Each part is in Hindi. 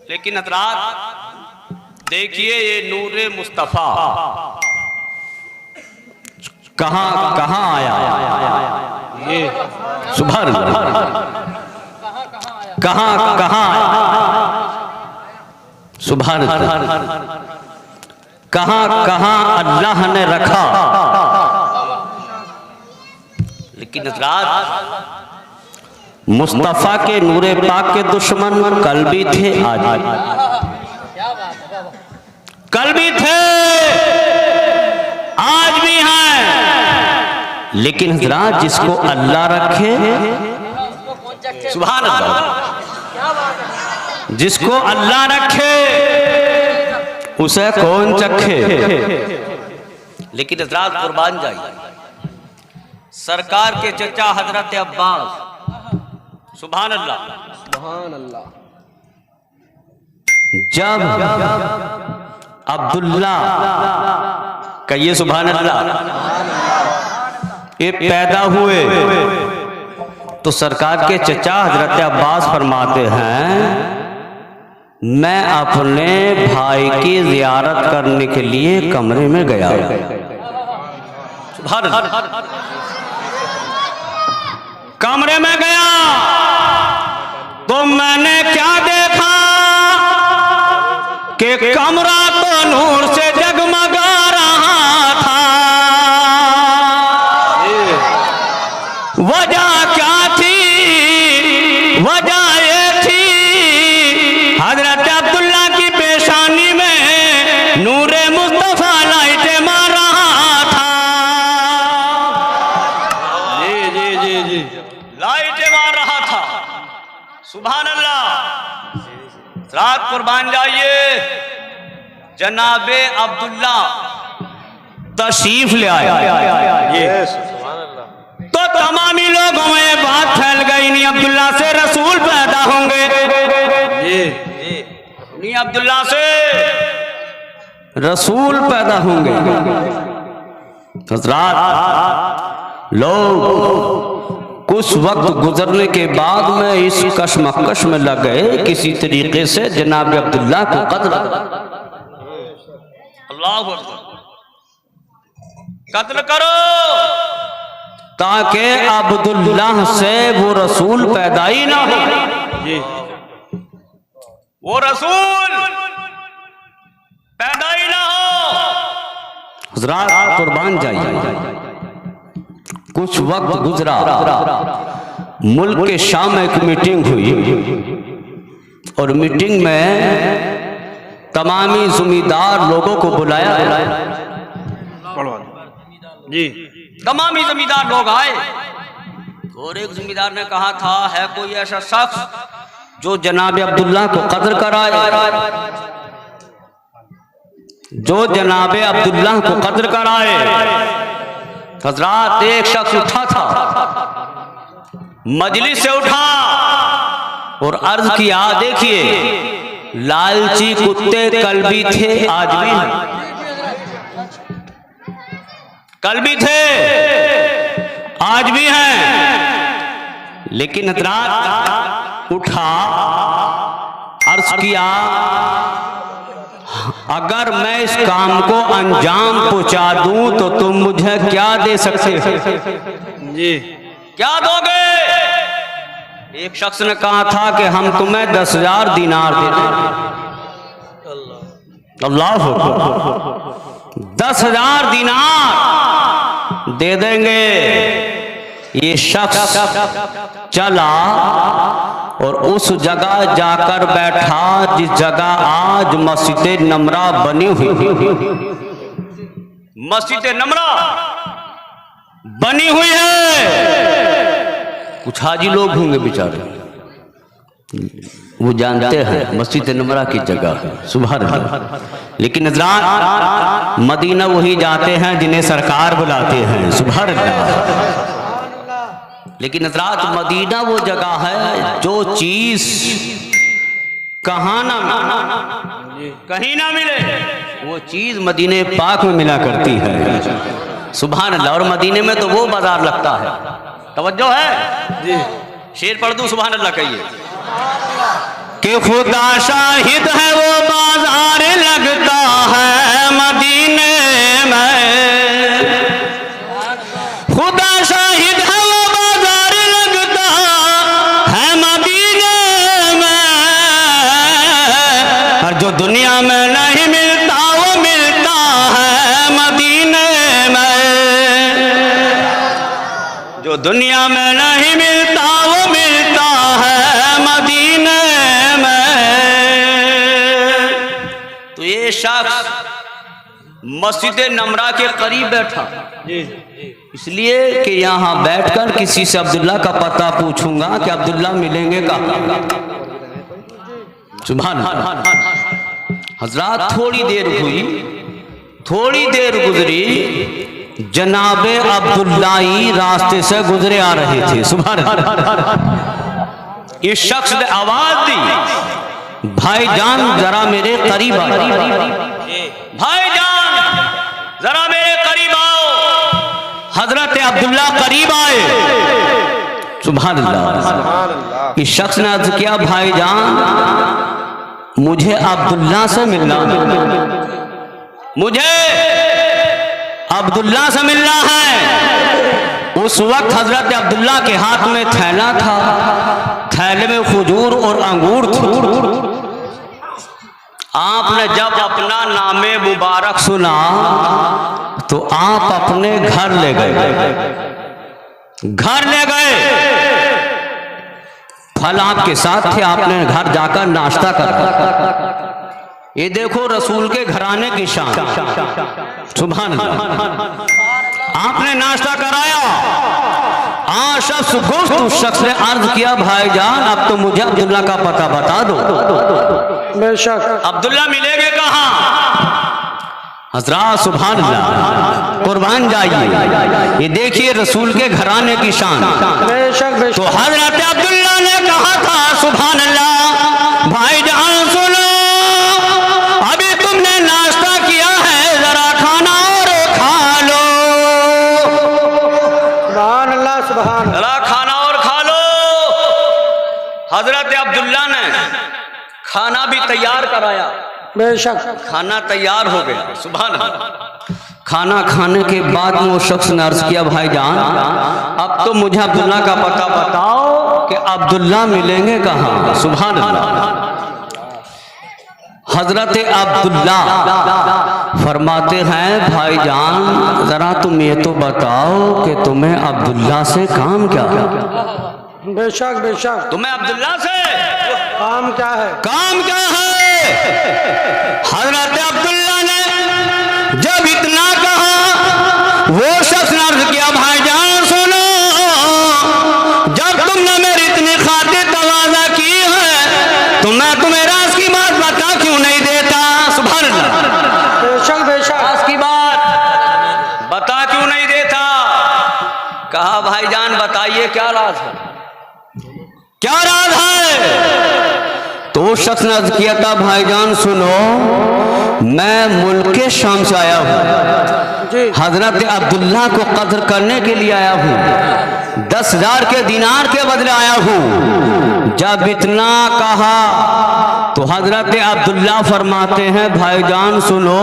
लेकिन हज़रात देखिए ये नूरे मुस्तफ़ा कहाँ कहाँ आया, ये सुभान अल्लाह, कहाँ कहाँ आया, सुभान अल्लाह, कहाँ कहाँ अल्लाह ने रखा। लेकिन हज़रात मुस्तफ़ा के नूरे पाक के दुश्मन कल भी थे, आज कल भी थे, आज भी हैं। लेकिन हज़रात जिसको अल्लाह रखे, सुभान अल्लाह, जिसको अल्लाह रखे उसे कौन चखे। लेकिन हज़रात कुर्बान जाइए, सरकार के चचा हजरत अब्बास, सुभान अल्लाह, सुभान अल्लाह, जब अब्दुल्ला कहिए सुभान अल्लाह, ये पैदा हुए तो सरकार के चचा हजरत अब्बास फरमाते हैं मैं अपने भाई की ज़ियारत करने के लिए कमरे में गया। सुभान अल्लाह, कमरे में गया तो मैंने क्या देखा कि कमरा तो नूर से जगमगा रहा था। वजह क्या थी? वजह ये थी हजरत अब्दुल्ला की पेशानी में नूरे मुस्तफा लाइट मार रहा था। जी जी जी जी, लाइट मार रहा था। सुभान अल्लाह, रात कुर्बान जाइए, जनाबे अब्दुल्ला तशरीफ ले आए तो तमामी लोगों में बात फैल गई, नहीं अब्दुल्ला से रसूल पैदा होंगे, नहीं अब्दुल्ला से रसूल पैदा होंगे। हज़रात लोग कुछ वक्त गुजरने के बाद में इस कशमकश में लग गए किसी तरीके से जनाब अब्दुल्ला को कत्ल, अल्लाह कत्ल करो ताकि अब्दुल्ला से वो रसूल पैदा ही ना हो। वो रसूल पैदा ही ना हो। हज़रात कुर्बान जाइए, कुछ वक्त गुजरा, मुल्क के शाम में एक मीटिंग हुई और मीटिंग में तमामी जमींदार लोगों को बुलाया जी, तमामी जमींदार लोग आए और एक जमींदार ने कहा था है कोई ऐसा शख्स जो जनाब अब्दुल्ला को कत्ल कराए, जो जनाब अब्दुल्ला को कत्ल कराए। हज़रात एक शख्स उठा था, मजलिस से उठा और अर्ज किया देखिए लालची कुत्ते कल भी थे आज भी हैं, कल भी थे आज भी हैं। लेकिन हज़रात उठा, अर्ज किया अगर मैं इस काम को अंजाम पहुंचा दूं तो तुम मुझे क्या दे सकते हो जी, क्या दोगे? एक शख्स ने कहा था कि हम तुम्हें 10,000 दीनार दे देंगे। अल्लाह 10,000 दीनार दे देंगे। ये शख्स चला और उस जगह जाकर बैठा जिस जगह आज मस्जिद नमरा बनी हुई, मस्जिद नमरा बनी हुई है। कुछ हाजी लोग होंगे बेचारे, वो जानते हैं मस्जिद नमरा की जगह है, सुभान अल्लाह। लेकिन हज़रात मदीना वही जाते हैं जिन्हें सरकार बुलाते हैं, सुभान अल्लाह। लेकिन हज़रात मदीना वो जगह है जो चीज कहाँ ना कहीं ना मिले वो चीज मदीने पाक में मिला करती है, सुभान अल्लाह। और मदीने में तो वो बाजार लगता है, तवज्जो है जी, शेर पढ़ दूं सुभान अल्लाह कहिए कि खुदा शाहिद है वो बाजार लगता है मदीने में, खुदा शाहिद है वो बाजार लगता है मदीने में, और जो दुनिया में नहीं मिलता वो मिलता है मदीने में, जो दुनिया में नहीं मिलता वो मिलता है मदीने में। तो ये शख्स मस्जिद नमरा के करीब बैठा, इसलिए कि यहाँ बैठकर किसी से अब्दुल्ला का पता पूछूंगा कि अब्दुल्ला मिलेंगे कहाँ। सुभान अल्लाह। हजरात थोड़ी देर हुई, थोड़ी देर गुजरी, जनाबे अब्दुल्लाई रास्ते से गुजरे आ रहे थे। सुभान अल्लाह। इस शख्स ने आवाज दी, भाईजान जरा मेरे करीब आओ, भाईजान जरा मेरे करीब आओ। हजरत अब्दुल्ला करीब आए। सुभान अल्लाह। इस शख्स ने अर्ज किया, भाईजान मुझे अब्दुल्ला से मिलना, मुझे अब्दुल्ला से मिलना है। उस वक्त हजरत अब्दुल्ला के हाथ में थैला था, थैले में खजूर और अंगूर थे। आपने जब अपना नामे मुबारक सुना तो आप अपने घर ले गए, घर ले गए। फल आपके साथ थे, आपने घर जाकर नाश्ता करा। ये देखो रसूल के घराने की शान। सुभान अल्लाह। आपने नाश्ता कराया। शख्स गोश्त, उस शख्स ने अर्ज किया, भाईजान अब तो मुझे अब्दुल्ला का पता बता दो। बेशक। अब्दुल्ला मिलेंगे कहाँ? हजरात सुभान अल्लाह, कुर्बान जाइए। ये देखिए रसूल के घराने की शान। बेशक बेशक। तो हजरत अब्दुल्ला ने कहा था, सुभान अल्लाह, भाईजान सुनो, अभी तुमने नाश्ता किया है, जरा खाना और खा लो। सुभान अल्लाह, सुभान। जरा खाना और खा लो। हजरत अब्दुल्ला ने खाना भी तैयार कराया। बेशक। खाना तैयार हो गया। सुभान अल्लाह। खाना खाने के बाद वो शख्स ने अर्ज किया, भाईजान अब तो मुझे अब्दुल्ला का पता बताओ कि अब्दुल्ला मिलेंगे कहाँ। सुभान अल्लाह। हजरत अब्दुल्ला फरमाते हैं, भाईजान जरा तुम ये तो बताओ कि तुम्हें अब्दुल्ला से काम क्या है। बेशक बेशक। तुम्हें अब्दुल्ला से काम क्या है? काम क्या है? हजरत अब्दुल्ला ने जब इतना कहा, वो शख्स ने अर्ज किया, भाईजान सुनो, जब तुमने मेरी इतनी खातिर तवाज़ा की है तो मैं तुम्हें राज की बात बता क्यों नहीं देता। सुभान अल्लाह। बेशक बेशक। राज की बात बता क्यों नहीं देता? कहा, भाईजान बताइए क्या राज है, क्या राज है? तो उस शख्स ने अर्ज किया था, भाईजान सुनो, मैं मुल्क के शाम से आया हूँ, हजरत अब्दुल्ला को कद्र करने के लिए आया हूँ, 10,000 के दिनार के बदले आया हूँ। जब इतना कहा तो हजरत अब्दुल्ला फरमाते हैं, भाईजान सुनो,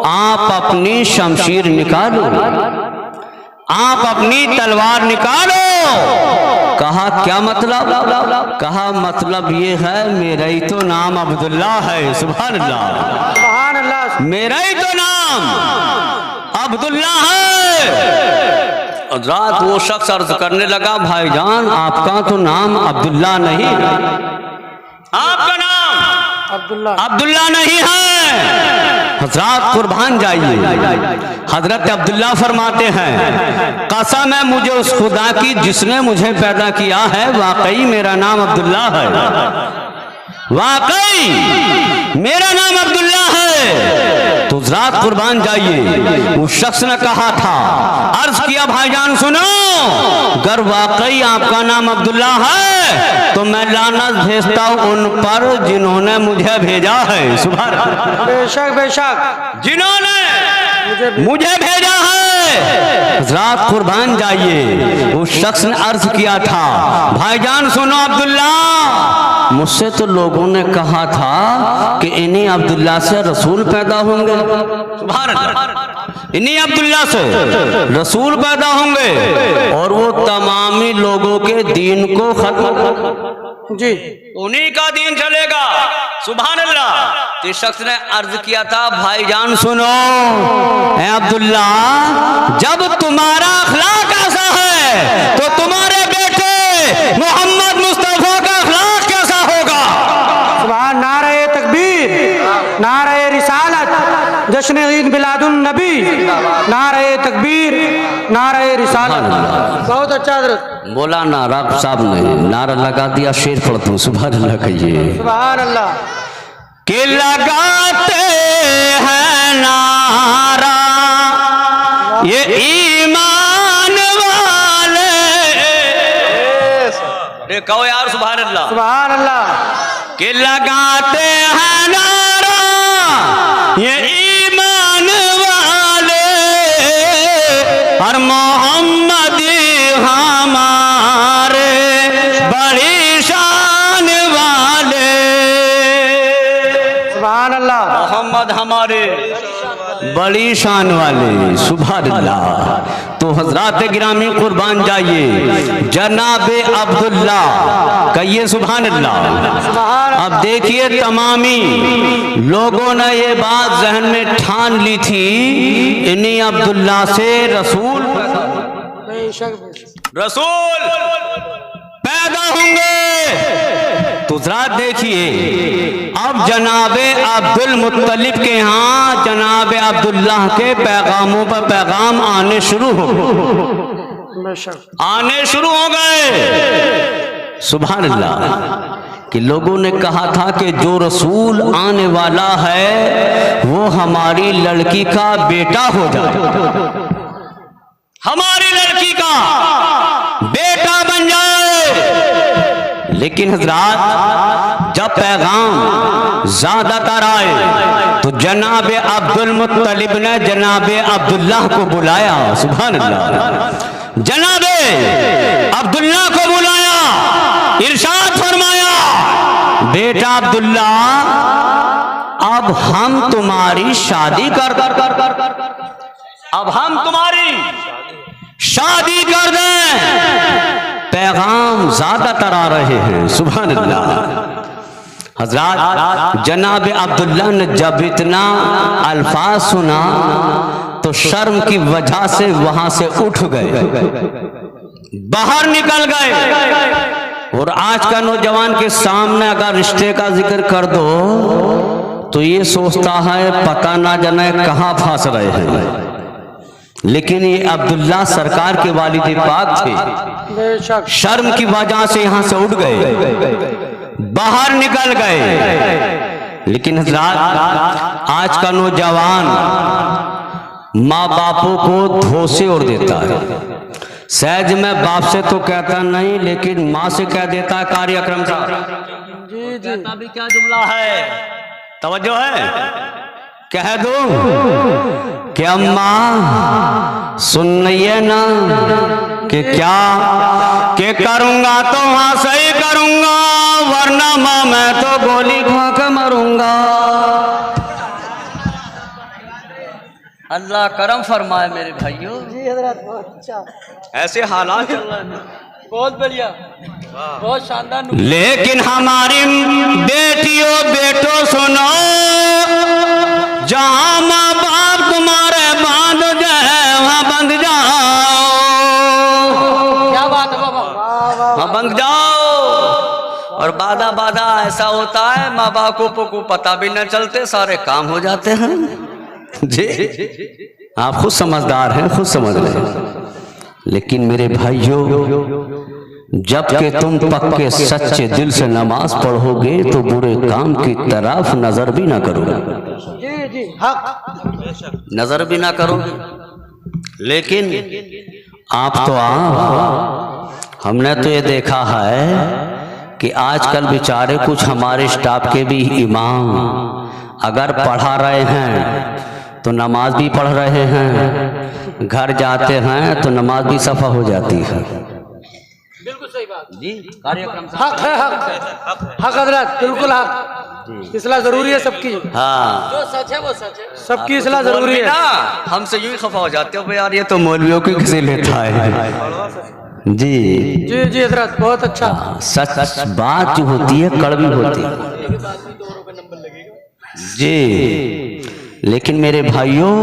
आप अपनी शमशीर निकालो, आप अपनी तलवार निकालो। कहा क्या मतलब? कहा मतलब ये है मेरा ही तो नाम अब्दुल्ला है। सुभान अल्लाह, सुभान अल्लाह। मेरा ही तो नाम अब्दुल्ला है। रात वो शख्स अर्ज करने लगा, भाईजान आपका तो नाम अब्दुल्ला नहीं, आपका नाम अब्दुल्ला नहीं है। हजरत कुर्बान जाइए। हजरत अब्दुल्ला फरमाते हैं, कसम है मुझे उस खुदा की जिसने मुझे पैदा किया है, वाकई मेरा नाम अब्दुल्ला है, वाकई मेरा नाम अब्दुल्ला है। तो रात कुर्बान जाइए। उस शख्स ने कहा था, अर्ज किया, भाईजान सुनो, अगर वाकई आपका नाम अब्दुल्ला है तो मैं लानत भेजता हूं उन पर जिन्होंने मुझे भेजा है। सुभान अल्लाह। बेशक बेशक। जिन्होंने मुझे भेजा है। रात कुर्बान जाइए। उस शख्स ने अर्ज किया था, भाईजान सुनो अब्दुल्ला, मुझसे तो लोगों ने कहा था कि इन्हीं अब्दुल्ला से रसूल पैदा होंगे, सुभान अल्लाह, इन्हीं अब्दुल्ला से रसूल पैदा होंगे और वो तमामी लोगों के दीन को खत्म जी, उन्हीं का दीन चलेगा, सुभान अल्लाह। तो इस शख्स ने अर्ज किया था, भाईजान सुनो ए अब्दुल्ला, जब तुम्हारा अखलाक ऐसा है तो तुम्हारे बेटे मोहम्मद मुस्तफा का अखलाक कैसा होगा। सुभान, नारे तकबीर, नारे रिसालत, जश्न ईद मिलादुन नबी, नारे तकबीर, नारे रिसालत। बहुत अच्छा हज़रत। बोला ना रब साहब ने नारा लगा दिया, शेर पढ़ता हूँ, सुभान अल्लाह कहिए, सुभान अल्लाह। कि लगाते हैं नारा ये ईमान वाले, कहो यार सुभान अल्लाह, सुभान अल्लाह। कि लगाते हैं नारा ये ईमान वाले, और मोहम्मद हमारे बड़ी शान वाले, सुभान अल्लाह। मोहम्मद हमारे बड़ी शान वाले, सुभान अल्लाह। तो हजरात गिरामी कुर्बान जाइए, जनाबे अब्दुल्ला कहिए सुभान अल्लाह। अब देखिए तमामी लोगों ने ये बात जहन में ठान ली थी, इन्हीं अब्दुल्ला से रसूल पैदा होंगे। तो जरा देखिए, अब जनाबे अब्दुल मुत्तलिब के यहाँ जनाबे अब्दुल्लाह के पैगामों पर पैगाम आने शुरू हो गए, सुभान अल्लाह। कि लोगों ने कहा था कि जो रसूल आने वाला है वो हमारी लड़की का बेटा हो जाए, हमारी लड़की का बेटा बन जाए। लेकिन हजरात जब पैगाम ज्यादातर आए तो जनाबे अब्दुल मुत्तलिब ने जनाबे अब्दुल्लाह को बुलाया, सुभान अल्लाह। जनाबे अब्दुल्लाह को बुलाया, इरशाद फरमाया, बेटा अब्दुल्ला, अब हम तुम्हारी शादी अब हम तुम्हारी शादी कर दें। पैगाम ज्यादातर आ रहे हैं, सुभान अल्लाह। हजरात जनाब अब्दुल्ला ने जब इतना अल्फाज सुना तो शर्म की वजह से वहां से उठ गए, बाहर निकल गए। और आज का नौजवान के सामने अगर रिश्ते का जिक्र कर दो तो ये सोचता है पता ना जाने कहां फंस रहे हैं। लेकिन ये अब्दुल्ला सरकार के वालिद पाक थे, शर्म की वजह से यहां से उठ गए, बाहर निकल गए। लेकिन हज़रात आज का नौजवान माँ बापों को धोसे और देता है। सहज में बाप से तो कहता नहीं, लेकिन माँ से कह देता है। कार्यक्रम का कहता भी क्या जुमला है, तवज्जो है, कह दो कि अम्मा सुनिए ना कि क्या कि करूंगा तो हाँ सही करूंगा, वरना माँ मैं तो गोली खा के मरूंगा। अल्लाह करम फरमाए मेरे भाइयों। जी हजरत, बहुत अच्छा, ऐसे हालात चल रहे हैं, बहुत बढ़िया, बहुत शानदार। लेकिन हमारी बेटियों बेटों सुनो, जहां माँ बाप तुम्हारे बांध जाए वहां बंध जाओ। क्या बात है बाबा, वहां बंध जाओ। और बादा बादा ऐसा होता है माँ बापों को पता भी न चलते, सारे काम हो जाते हैं। जी आप खुद समझदार हैं, खुद समझ रहे हैं। लेकिन मेरे भाइयों, जब के तुम पक्के सच्चे दिल से नमाज पढ़ोगे तो बुरे काम की तरफ नजर भी ना करोगे, जी जी हक, नजर भी ना करोगे। लेकिन आप तो हमने तो ये देखा है कि आजकल बेचारे कुछ हमारे स्टाफ के भी इमाम अगर पढ़ा रहे हैं तो नमाज भी पढ़ रहे हैं, घर जाते हैं तो नमाज भी सफा हो जाती है। बिल्कुल सही बात। जी कार्यक्रम हक है, हक हक हजरत, बिल्कुल हक। इसलाह जरूरी है सबकी, हाँ जो सच है वो सच है, सबकी इसलाह जरूरी है। हमसे यूं ही खफा हो जाते हो यार, ये तो मौलवियों की किसी लेता है। जी जी जी हजरत, बहुत अच्छा। सच बात जो होती है कड़वी होती है जी, लेकिन मेरे भाइयों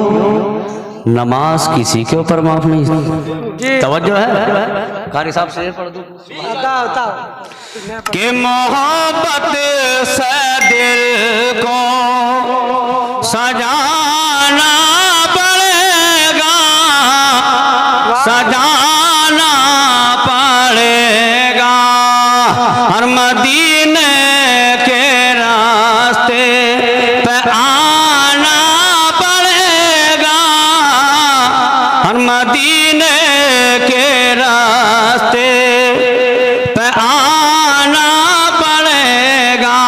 नमाज किसी के ऊपर माफ नहीं जी तवज्जो है। कारी साहब से पढ़ दो कि मोहब्बत से दिल को सजाना पड़ेगा, सजाना पड़ेगा, हर मदीने के रास्ते पे आना पड़ेगा, हर मदीने के रास्ते पे आना पड़ेगा।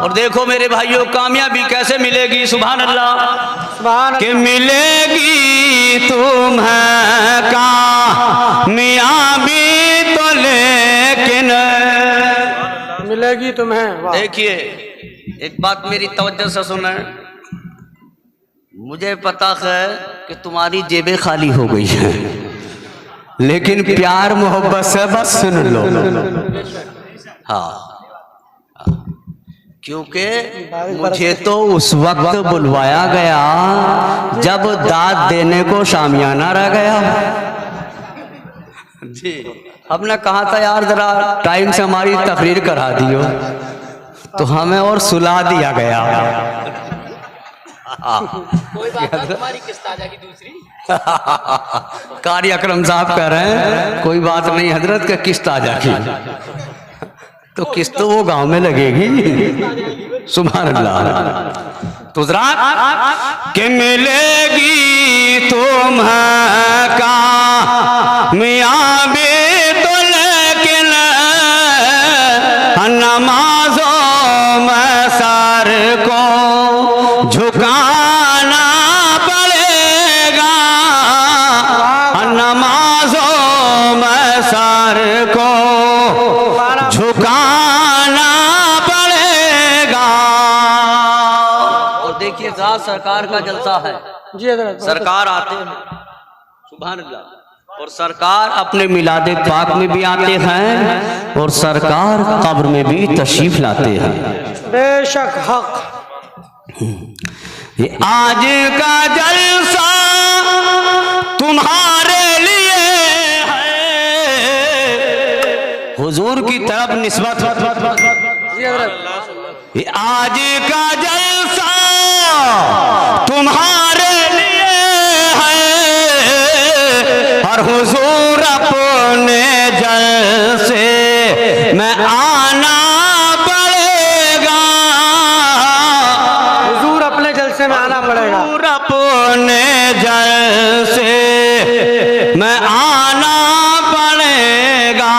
और देखो मेरे भाइयों कामयाबी कैसे मिलेगी, सुभान अल्लाह, सुभान कि मिलेगी तुम्हें कामयाबी तो लेकिन मिलेगी तुम्हें। वाह। देखिए एक बात मेरी तवज्जो से सुने, मुझे पता है कि तुम्हारी जेबें खाली हो गई हैं, लेकिन प्यार मोहब्बत से बस सुन लो। हाँ क्योंकि मुझे तो उस वक्त बुलवाया गया जब दाद देने को शामियाना रह गया। जी हमने कहा था यार जरा टाइम से हमारी तकरीर करा दियो, तो हमें और सुला दिया गया। कोई बात नहीं, तुम्हारी किस्त आ जाएगी दूसरी। कारी अकरम साहब कह रहे हैं कोई बात नहीं हजरत का किस्त आ जाएगी, तो किस्त वो गांव में लगेगी। सुभान अल्लाह। तो जरा कि मिलेगी तुम्हें कामयाबी तो लेकिन नमाजों में सर को झुकाना पड़ेगा, नमाजों में सर को झुकाना पड़ेगा। और देखिए ज़ात सरकार का जलसा है, जी हजरत, सरकार आते हैं सुभान अल्लाह, और सरकार अपने मिलादे पाक में भी आते हैं और सरकार कब्र में भी तशरीफ लाते हैं। बेशक हक। ये आज का जलसा तुम्हारे लिए है, हुजूर की तरफ निस्बत। जी हजरत, ये आज का जलसा तुम्हारे लिए है, और हुजूर अपने जलसे में आना पड़ेगा, हुजूर अपने जलसे में आना पड़ेगा। हुजूर अपने जलसे में आना पड़ेगा।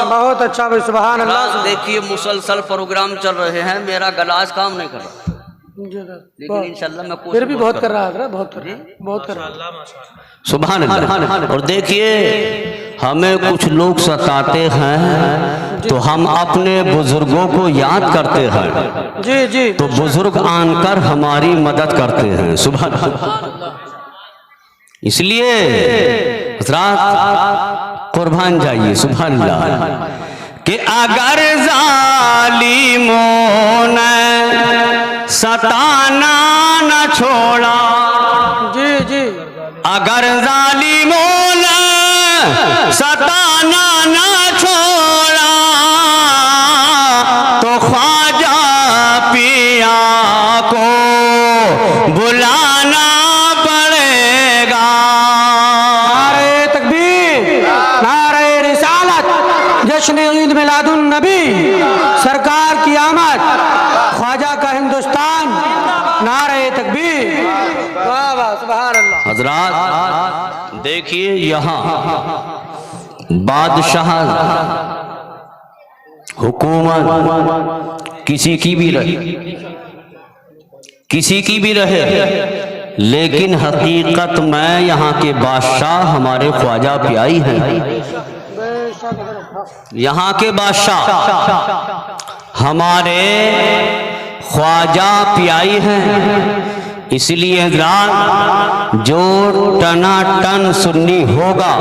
बहुत अच्छा भाई, सुभान अल्लाह। देखिए मुसलसल प्रोग्राम चल रहे हैं, मेरा गला आज काम नहीं कर रहा, जी हजरत, लेकिन इंशाल्लाह मैं फिर भी बहुत कर रहा है, बहुत कर रहा है, बहुत कर रहा है। सुभान अल्लाह। और देखिए हमें कुछ लोग सताते हैं तो हम अपने बुजुर्गों को याद करते हैं, जी जी, तो बुजुर्ग आनकर हमारी मदद करते हैं। सुभान अल्लाह। इसलिए हज़रात कुर्बान जाइए। सुभान अल्लाह। कि अगर जालिमों ने सताना न छोड़ा, जी जी, अगर जालिमों ने सताना न छोड़ा, तो ख्वाजा पिया को बुलाना पड़ेगा। नारे तकबीर, नारे रिसालत, जश्न ईद मिलादुन नबी, सरकार की आमद, ख्वाजा का हिंदुस्तान, नारे तकबीर। वाह वाह, सुभान अल्लाह। हजरात देखिए यहाँ बादशाह हुकूमत किसी की भी रहे, किसी की भी रहे, लेकिन हकीकत में यहाँ के बादशाह हमारे ख्वाजा प्याई हैं। यहाँ के बादशाह हमारे ख्वाजा प्याई हैं। इसलिए हज़रात जो टनाटन सुन्नी होगा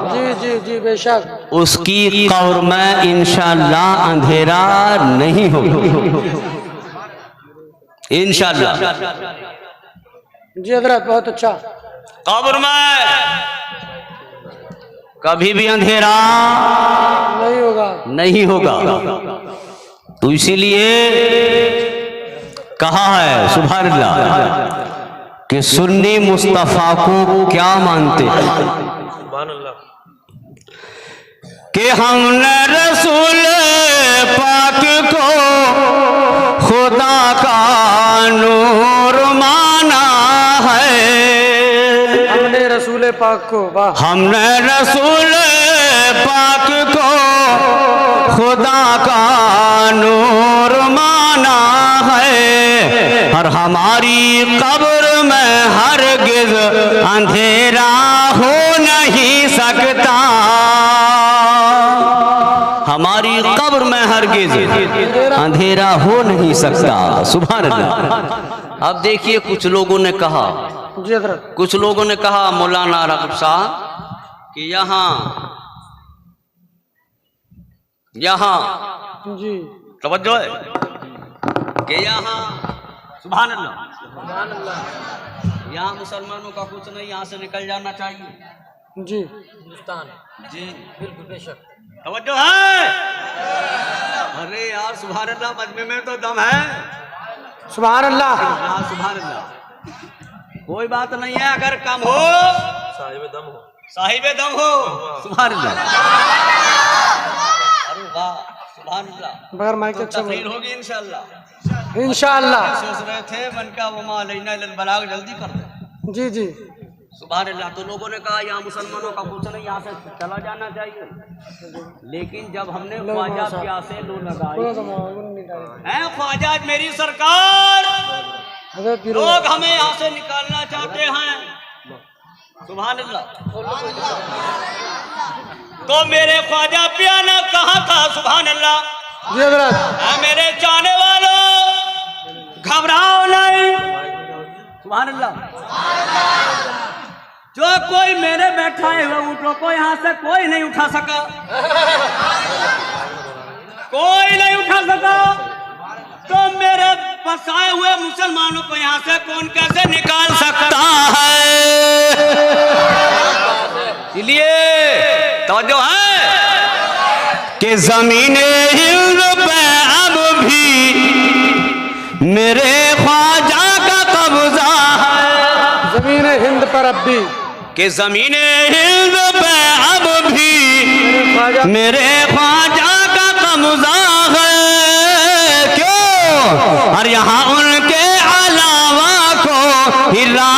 जी जी जी बेशक उसकी कब्र में इंशाअल्लाह अंधेरा नहीं होगा, इंशाअल्लाह। जी हजरत बहुत अच्छा। कब्र में कभी भी अंधेरा नहीं होगा, नहीं होगा। तो इसीलिए कहा है सुभान अल्लाह कि सुन्नी मुस्तफा को क्या मानते हैं कि हमने रसूल पाक को खुदा का नूर माना है। हमने रसूल पाक को, वाह, हमने रसूल पाक को खुदा का नूर माना है। और हमारी कब्र में हरगिज़ अंधेरा हो नहीं सकता, हमारी कब्र में हरगिज़ अंधेरा हो नहीं सकता। सुभान अल्लाह। अब देखिए कुछ लोगों ने कहा, जी हजरत, कुछ लोगों ने कहा मौलाना राग़िब साहब कि यहाँ जी तवज्जो है कि यहाँ सुभान अल्लाह, यहाँ मुसलमानों का कुछ नहीं, यहाँ से निकल जाना चाहिए। जी जी बिल्कुल बेशक तवज्जो है। अरे यार सुभान अल्लाह, मजमे में तो दम है। सुभान अल्लाह, हाँ सुभान अल्लाह, कोई बात नहीं है। अगर कम हो साहिब दम हो, साहिब दम हो। सुभान अल्लाह, अरे वाह सुभान अल्लाह। बगैर माइक के अच्छा तकरीर होगी इंशाअल्लाह, इंशाअल्लाह। सोच रहे थे मन का वो अलैना इल्ल बलाग जल्दी कर दे। जी जी सुभान अल्लाह। तो लोगों ने कहा यहाँ मुसलमानों का कुछ नहीं, यहाँ से चला जाना चाहिए। लेकिन जब हमने ख्वाजा प्यासे लो लगाई है, ख्वाजा मेरी सरकार, लोग हमें यहाँ से निकालना चाहते हैं। सुभान अल्लाह। तो मेरे ख्वाजा प्याना कहाँ था? सुभान अल्लाह। जी हजरत, मेरे चाहने वालों घबराओ नहीं। सुभान अल्लाह। जो कोई मेरे बैठाए हुए ऊँटों को यहाँ से कोई नहीं उठा सका, कोई नहीं उठा सका, तो मेरे फंसाए हुए मुसलमानों को यहाँ से कौन कैसे निकाल सकता है? इसलिए तवज्जो है कि ज़मीने हिंद पे अब भी मेरे ख्वाजा का कब्जा है। जमीन हिंद पर अब भी, कि ज़मीने हिंद पे अब भी मेरे ख्वाजा का कब्जा है। क्यों? और यहाँ उनके अलावा को हिला